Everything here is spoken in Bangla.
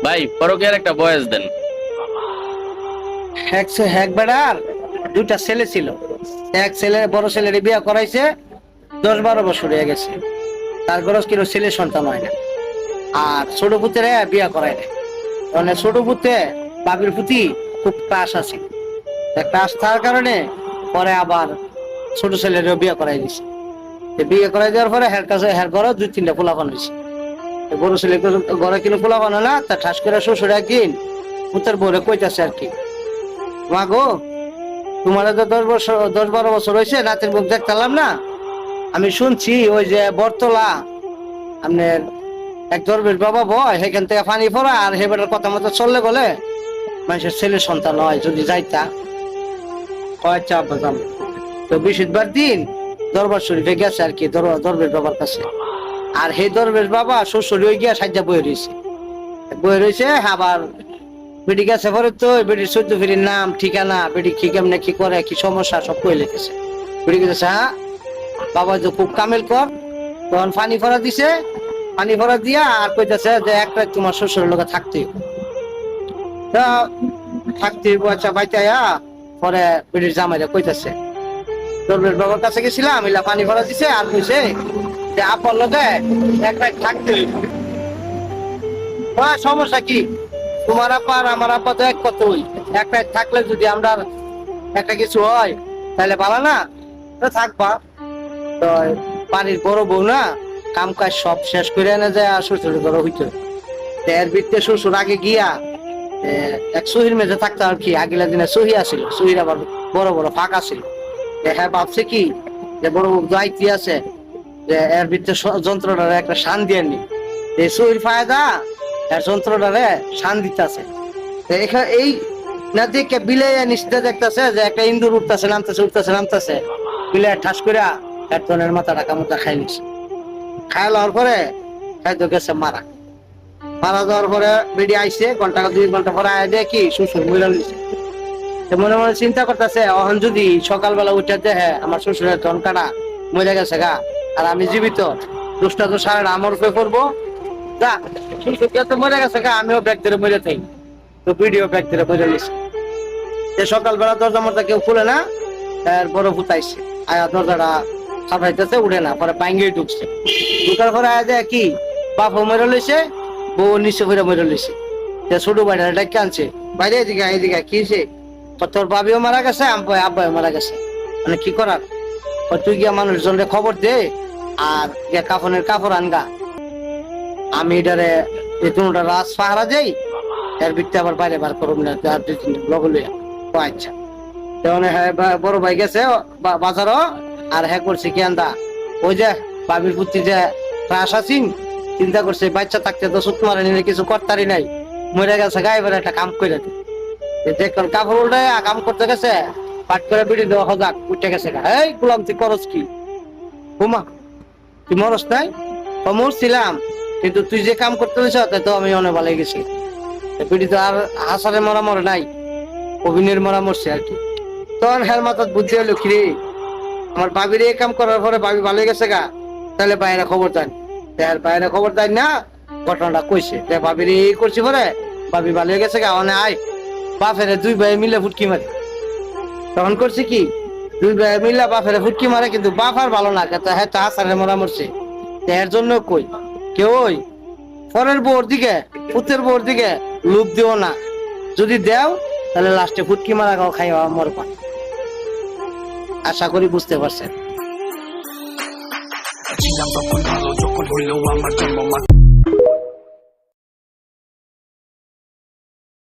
ভাই পরকীয়ার একটা বয়স দেন। এক বেড়ার দুইটা ছেলে ছিল। এক ছেলে বড় ছেলের বিয়ে করাইছে, 10-12 বছর হয়ে গেছে। তার গরজ কিনো ছেলে সন্তান হয় না। আর ছোট পুত্রে বিয়ে করায় না। মানে ছোট পুত্রে বাবির প্রতি খুব ক্রাশ আছে। ক্রাশ থাকার কারণে পরে আবার ছোট ছেলেরও বিয়ে করাই দিছে। বিয়ে করাই দেওয়ার পরে হের কাছে হের ঘরে 2-3টা পোলাপান হয়েছে। বড় ছেলে ঘরে কিনে পোলাপান না, তা ঠাস করে শ্বশুর একদিন পুত্রের বউরে কইতাছে আর কি, মা গো, তোমার তো 10-12 বছর হয়েছে, নাতির মুখ দেখতাম না। আমি শুনছি ওই যে বরতলা আপনার এক দরবেশ বাবা বয়, সেখান থেকে পানি পড়া, আর হেবেটার কথা মতো চললে গেলে মানুষের ছেলে সন্তান হয়। যদি যাইতা চাপ বাজাম। তো বৃহস্পতিবার দিন দরবার শরীফে গেছে আর কি, দরবেশ বাবার কাছে। আর সেই দরবেশ বাবা শ্বশুর হয়ে গিয়া সাজ্জা বয়ে রয়েছে। আবার বেটি গেছে পরে তো বেটির 14 ফিরির নাম ঠিকানা, বেটি কি কেমনে কি করে কি সমস্যা সব কই লিখেছে। বেটি গেছে, হ্যাঁ বাবা তো খুব কামেল কর। তখন পানি ফরা দিছে, পানি ফরা দিয়া আর কইতেছে যে এক রাত তোমার শ্বশুরের লোকে থাকতে আচ্ছা বাইতাইয়া। পরে বেটির জামাইরা কইতেছে, দরবেশ বাবার কাছে গেছিলাম, এলা পানি ফরা দিছে আর কইছে যে আপনার লোকে এক রাত থাকতে সমস্যা কি, তোমার আপা আর আমার আপা তো এক কতই, এক রাত থাকলে যদি আমরা একটা কিছু হয় তাহলে ভালো না, তো থাকবা। তো বাড়ির বড় বউ না, কাম কাজ সব শেষ করে এনে যায় আর শ্বশুর ঘরে হইতো। এর ভিতরে শ্বশুর আগে গিয়া এক সহির মেঝে থাকতো আর কি। আগেলা দিনে সহি আসিল, সহির আবার বড় বড় ফাঁকা ছিল। হ্যাঁ ভাবছে কি যে বড় বউ দায়িত্ব আছে, যে এর ভিতরে যন্ত্রটারে একটা শান দিয়ে নি, এই সহির ফায়দা এর যন্ত্রটারে শান দিতে আছে। এই না দেখে বিলে নিশ্চিত দেখতেছে যে একটা ইন্দুর উঠতেছে নামতেছে, বিলে ঠাস করে একজনের মাথা কামড়টা খাই নিছে। খাই লওয়ার পরে খাইতো গেছে মারা যাওয়ার পরে বেডি আইসে, 2 ঘন্টা পরে আয় দেখি শ্বশুর মহিলা নিছে। মনে মনে চিন্তা করতেছে, অহন যদি সকালবেলা উঠে দেখে আমার শ্বশুরের ধন কাটা মরে গেছে গা, আর আমি জীবিত, দুষ্টা তো সারা আমার উপরে করবো, যা শ্বশুর তো মরে গেছে গা, আমিও ব্যাগ ধরে মরে থাকি। তো ভিডিও ব্যাগ ধরে মরে নিছে। সকালবেলা দরজা মরজা কেউ খুলে না, বড় ফুটাইছে আয়া দরজাটা সাফাইতেছে, উঠে না, পরে বাইঙ্গে ঢুকছে। ঢুকার পরে আয়া দেয় কি বাপও মেরে লইছে, বউ নিচে করে মেরে লইছে। ছোট ভাইটা ডাকে আনছে, বাইরে এদিকে কি হয়েছে, তোর বাবিও মারা গেছে, আব্বাও মারা গেছে, মানে কি করার, তুই গিয়া মানুষজনরে খবর দে আর গিয়া কাফনের কাপড় আনগা, আমি এটারে কোনটা রাজ পাহারা যাই, এর ভিত্তি আবার বাইরে বার করুন না, 2-3 লগ লইয়া। আচ্ছা তখন হ্যাঁ বড় ভাই গেছে বাজারও, আর হ্যাঁ করছে কি আন্দা ওই যে বাবির পুত্রি যে ক্রাশ আছিন, চিন্তা করছে বাচ্চা থাকতে তো সুত মারে নিলে কিছু করতারি নাই, মরে গেছে গায়ে বেড়ে একটা কাম করে দেখুন কাপড় উল্টায় কাম করতে গেছে, পাট করে বিড়ি দেওয়া হজাক উঠে গেছে। এই গুলাম তুই করস কি, হুমা তুই মরস নাই, তো মরছিলাম, কিন্তু তুই যে কাম করতে গেছ তো আমি অনেক ভালো গেছি। বিড়ি তো আর হাসারে মরে নাই, অভিনয়ের মরা মরছে আর কি। তখন হের মাথার বুদ্ধি হলো কি রে, আমার বাবির এই কাম করার পরে বাবি ভালো গেছে গা, তাহলে বাইরে খবর দেন। বাইরে খবর দেন না, ঘটনাটা কইছে বাবির এই করছি পরে বাবি ভালো গেছে গা, অনে আয় বাপের 2 ভাই মিলে ফুটকি মারে। তখন করছে কি 2 ভাই মিলে বাপের ফুটকি মারে, কিন্তু বাপ আর ভালো না, হ্যাঁ তো হাসারে মরা মরছে। এর জন্য কই কেউ ওই পরের বউর দিকে পুতের বউর দিকে লোভ দিও না, যদি দেও তাহলে লাস্টে ফুটকি মারা গাও খাইয়া মরবা। আশা করি বুঝতে পারছেন।